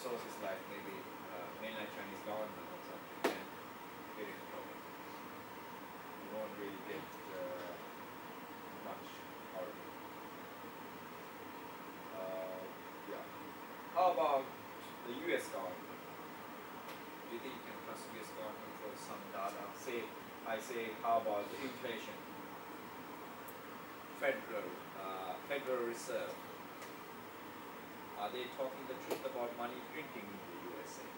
sources like maybe mainland Chinese government or something, then get in trouble. You won't really get much out of it. Yeah. How about the U.S. government? Do you think you can trust U.S. government for some data? Say, I say, how about the inflation? Federal Reserve. Are they talking the truth about money printing in the USA?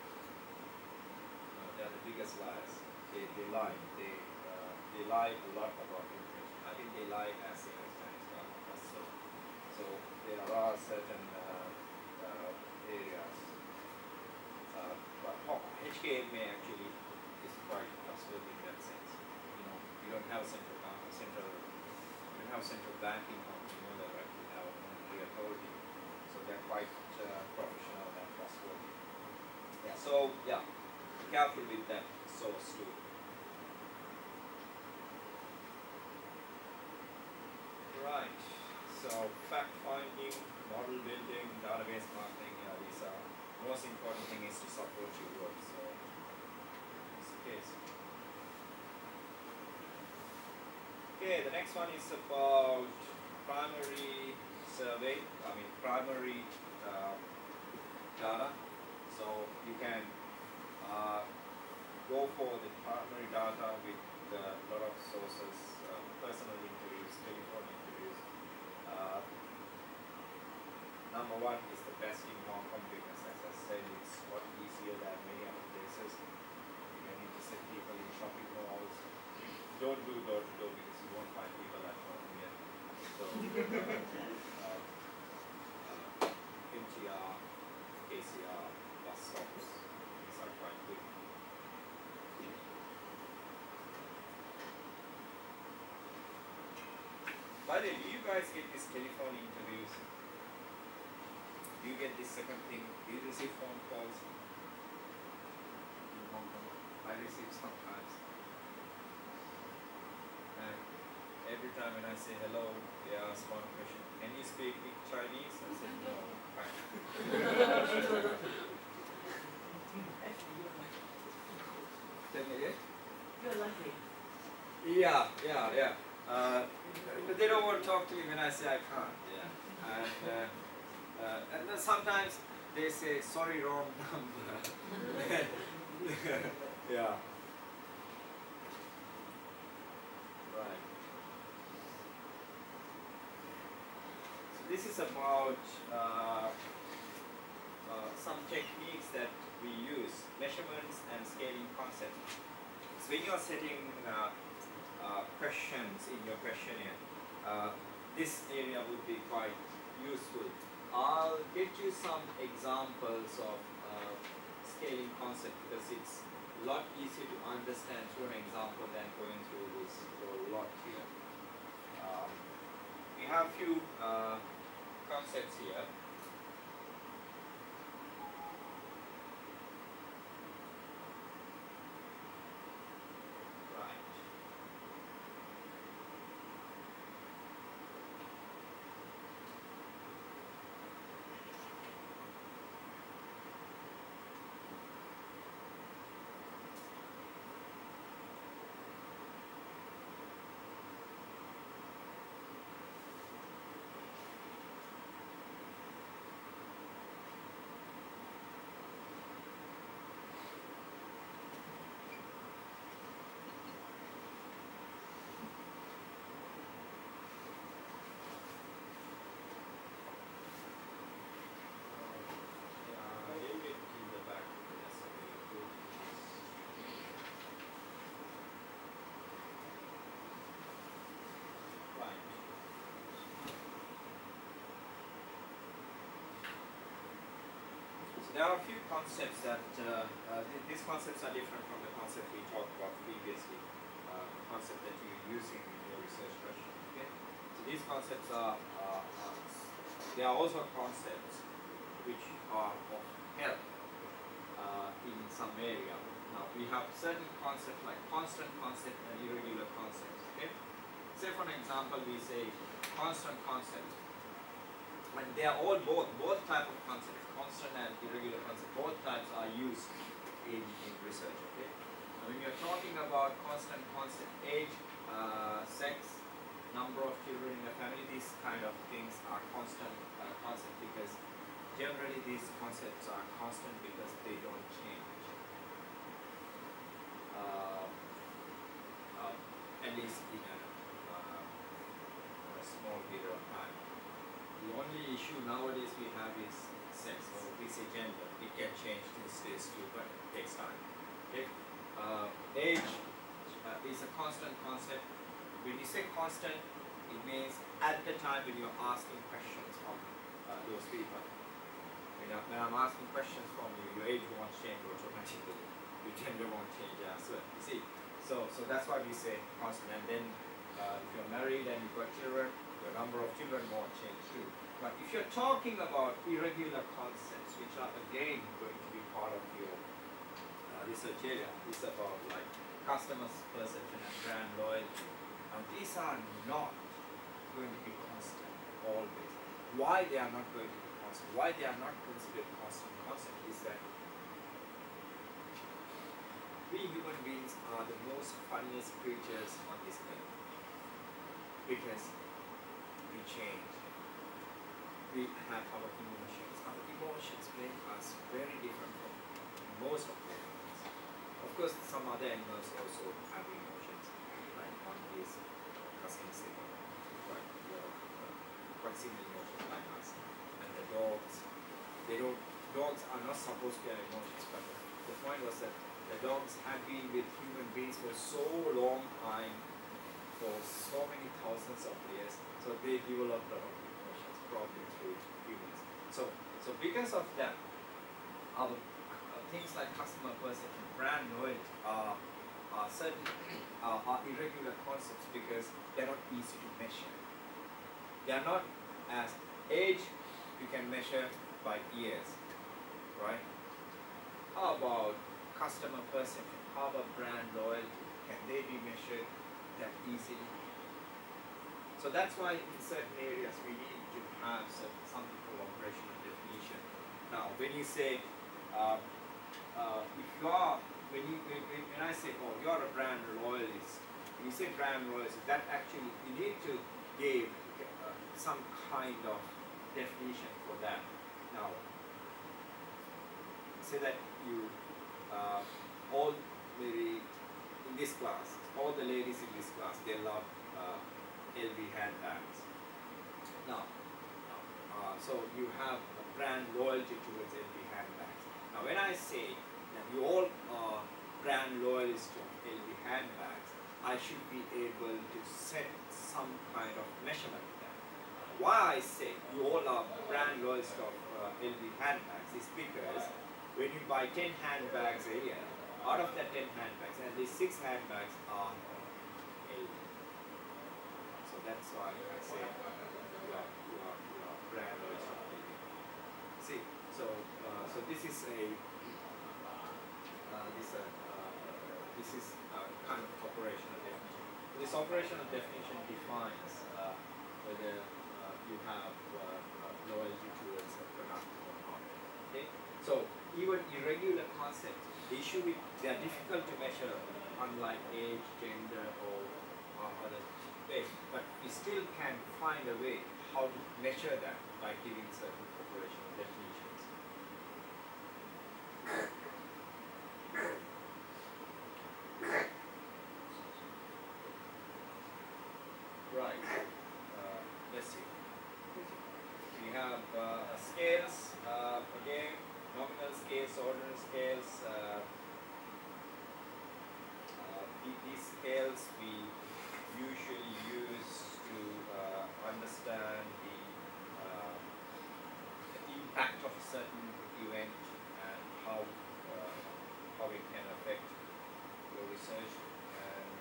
No, they are the biggest liars. They lie. They lie a lot about inflation. I think they lie as same as Chinese government does. So there are certain areas. But HKMA actually is quite trustworthy in that sense. You know, you don't have central banking company, you know that, right? You have a monetary authority, so they're quite professional and trustworthy. Yeah. So yeah, be careful with that source too. Right. So fact finding, model building, database marketing. Yeah, these are most important thing is to support your work. So it's the case. Okay, the next one is about primary survey. Primary data. So you can go for the primary data with a lot of sources, personal interviews, telephone interviews. Number one is the best in non-completeness. As I said, it's a lot easier than many other places. You can intercept people in shopping malls. Don't do door-to-door because you won't find people at home yet. So, MTR, KCR, bus stops, these are quite good. By the way, do you guys get these telephone interviews? Do you get this second thing? Do you receive phone calls in Hong Kong? I receive sometimes. And every time when I say hello, they ask one question. Can you speak Chinese? I said no. Tell me again? You're lucky. Yeah. But they don't want to talk to me when I say I can't. Yeah. And then sometimes they say, sorry, wrong number. Yeah. Right. So this is about some techniques that we use, measurements and scaling concepts. So when you are setting questions in your questionnaire, this area would be quite useful. I'll get you some examples of scaling concept because it's a lot easier to understand through an example than going through this whole lot here. We have few concepts here. Right. There are a few concepts that, these concepts are different from the concept we talked about previously, the concept that you're using in your research question. Okay? So these concepts are they are also concepts which are of help in some area. Now we have certain concepts like constant concept and irregular concepts. Okay? Say for an example, we say constant concept. And they are all both type of concepts. constant and irregular concept, both types are used in research. Okay. Now, when you're talking about constant concept, age, sex, number of children in a family, these kind of things are constant concept because generally these concepts are constant because they don't change. At least in a small period of time. The only issue nowadays we have is sex, or we say gender. It can change these days too, but it takes time. Okay? Age is a constant concept. When you say constant, it means at the time when you're asking questions from those people. When I'm asking questions from you, your age won't change automatically. Your gender won't change as well. You see? So that's why we say constant. And then if you're married and you've got children, your number of children won't change too. But if you're talking about irregular concepts, which are again going to be part of your research area, it's about like customers' perception and brand loyalty. Now these are not going to be constant always. Why they are not going to be constant? Why they are not considered constant concept is that we human beings are the most funniest creatures on this earth because we change. We have our emotions. Our emotions make us very different from most of the animals. Of course, some other animals also have emotions, like monkeys, cousins, quite similar emotions like us. And the dogs are not supposed to have emotions, but the point was that the dogs have been with human beings for so long time, for so many thousands of years, so they developed a lot of emotions, probably through humans. So because of that, our things like customer perception, brand loyalty are certain are irregular concepts because they're not easy to measure. They are not as age you can measure by years, right? How about customer perception? How about brand loyalty? Can they be measured that easily? So that's why in certain areas we need to have something called operational definition. Now, when you say, if you are, when I say, oh, you are a brand loyalist, when you say brand loyalist, that actually you need to give some kind of definition for that. Now, say that you all maybe in this class, all the ladies in this class, they love LV handbags. Now, so you have a brand loyalty towards LV handbags. Now, when I say that you all are brand loyalists to LV handbags, I should be able to set some kind of measurement to that. Why I say you all are brand loyalists of LV handbags is because when you buy 10 handbags a year, out of that 10 handbags, at least 6 handbags are LV. So that's why I say you are brand loyalists of LV. See, so this is kind of operational definition. This operational definition defines whether you have loyalty towards a product or not. Okay? So even irregular concepts, they are difficult to measure, unlike age, gender, or other ways. But we still can find a way how to measure that by giving certain operational definitions. Right. Let's see. We have scales, again, nominal scales, ordinal scales. These scales we usually use to understand the impact of a certain event and how it can affect your research. And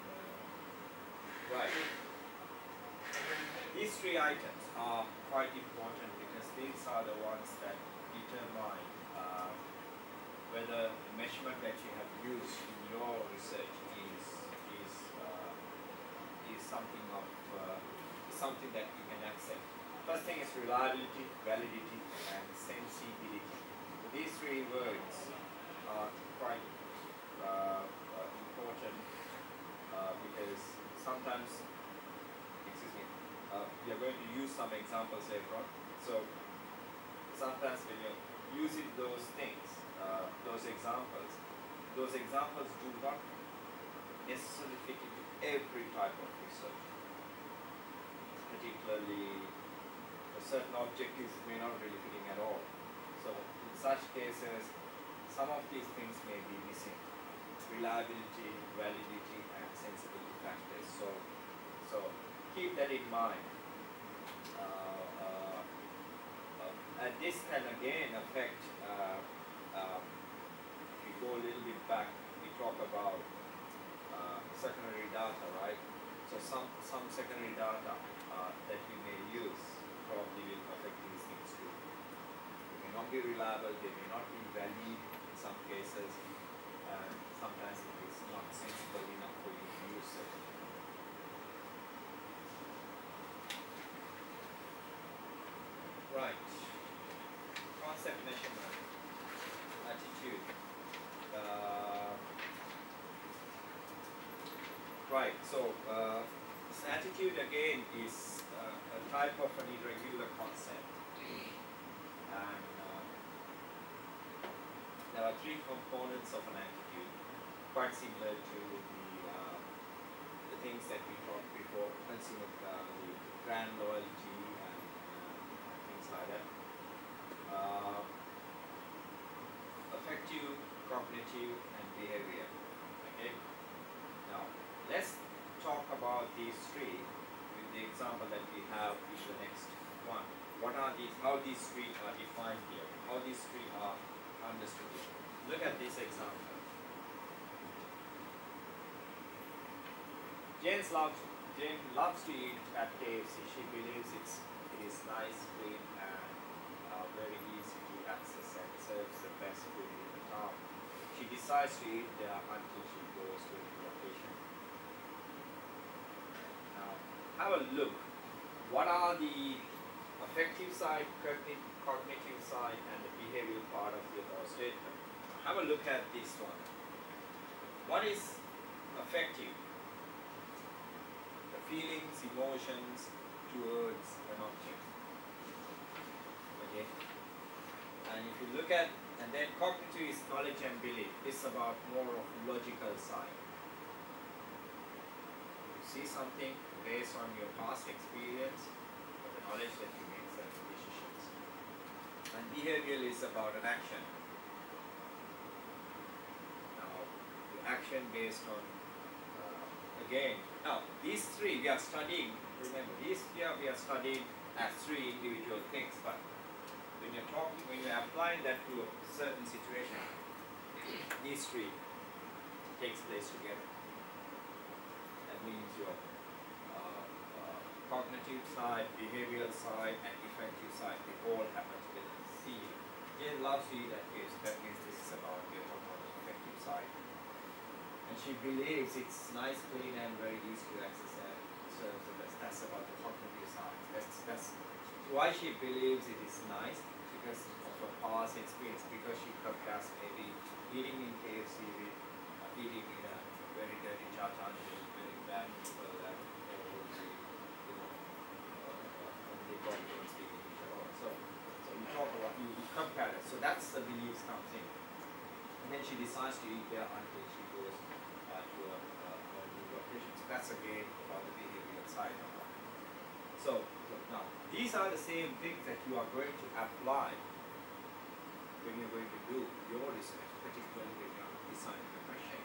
right. These 3 items are quite important because these are the ones that determine whether the measurement that you have used in your research is something that you can accept. First thing is reliability, validity, and sensibility. three words are quite important because sometimes, excuse me, we are going to use some examples later on. So sometimes when you're using those things, those examples do not necessarily fit into every type of research. Particularly, certain objectives may not really fitting at all. So in such cases, some of these things may be missing: reliability, validity, and sensibility factors. So keep that in mind. And this can again affect. If we go a little bit back, we talk about secondary data, right? So some secondary data that you may use probably will affect these things too. They may not be reliable, they may not be valid in some cases, and sometimes it is not sensible enough for you to use it. Right. Concept measurement, attitude. Right, so this attitude again is a type of an irregular concept, and there are three components of an attitude, quite similar to the things that we talked before, consumer the brand loyalty and things like that. Affective, cognitive, and behavior. Okay. Now let's talk about these three with the example that we have in the next one. What are these? How these three are defined here? How these three are understood here? Look at this example. Jane loves to eat at KFC. She believes it is nice, clean, and very easy to access and serves the best food in the town. She decides to eat there until she goes to the location. Now, have a look. What are the affective side, cognitive side, and the behavioral part of your statement? Have a look at this one. What is affective? The feelings, emotions towards an object. Okay. And if you look at, and then cognitive is knowledge and belief. It's about more of logical side. You see something based on your past experience or the knowledge that you make certain decisions. And behavioral is about an action. Now, the action based on, again, now these three we are studying, remember, these here we are studying as three individual things, but when you're applying that to a certain situation, these three takes place together. That means your cognitive side, behavioral side, and effective side, they all happen together. See, Jane loves to eat at KFC. That means this is about your effective side. And she believes it's nice, clean, and very easy to access and serves the best. That's about the cognitive side. That's why she believes it is nice, because of her past experience, because she compares maybe eating in KFC with eating in a very dirty Chacha with very bad people that they don't speak English at all. So you talk about, you compare it. So that's the beliefs comes in. And then she decides to eat there until she goes to a new location. So that's again about the behavioral side of it. So now, these are the same things that you are going to apply when you're going to do your research, particularly when you're designing a question.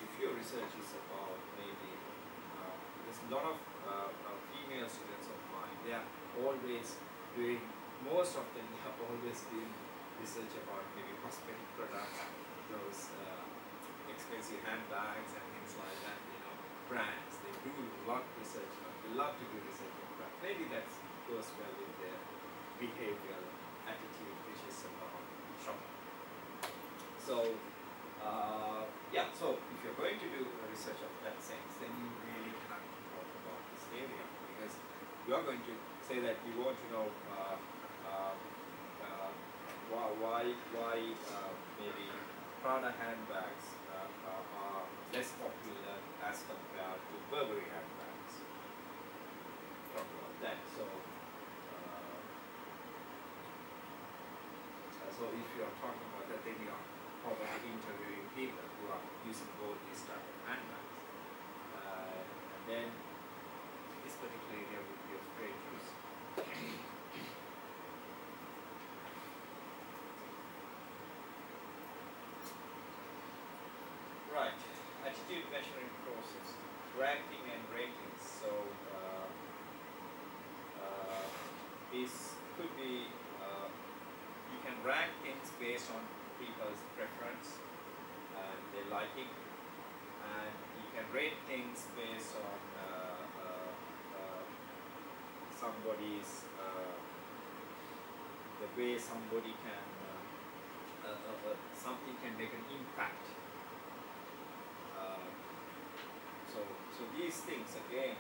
If your research is about maybe, there's a lot of female students of mine, they are always doing, most of them are always doing research about maybe cosmetic products, those expensive handbags and things like that, brands. They do a lot of research, they love to do research on brands. Maybe that goes well with their behavioral attitude, which is about shopping. So, yeah, so if you're going to do a research of that sense, then you really have to talk about this area, because you are going to say that you want to know why maybe Prada handbags are less popular as compared to Burberry handbags. Talk about that. So if you are talking about that, then you are probably interviewing people who are using both these type of handbags. And then this particular area would be of great use. Right, attitude measuring process, ranking and ratings. So this could be, you can rank things based on people's preference and their liking, and you can rate things based on somebody's, the way somebody can, something can make an impact. So these things again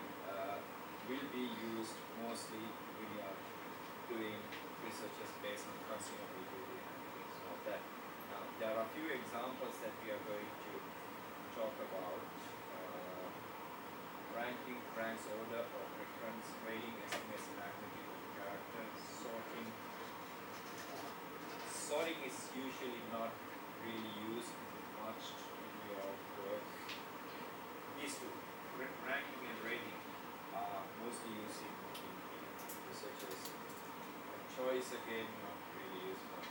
will be used mostly when you are doing researches based on consumer behavior and things like that. Now there are a few examples that we are going to talk about. Ranking, ranks order or preference, grading, estimates magnitude of characters, sorting. Sorting is usually not really used much in your work. These two, ranking and rating, are mostly used in researchers. Choice again, not really used much.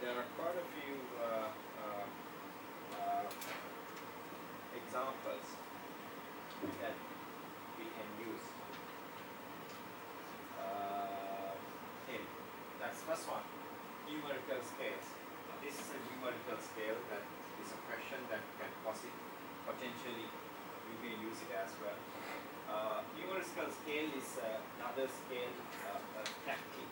There are quite a few examples that we can use. Okay, that's first one. Numerical scales. Now this is a numerical scale that is a question that can potentially we may use it as well. Numerical scale is another scale tactic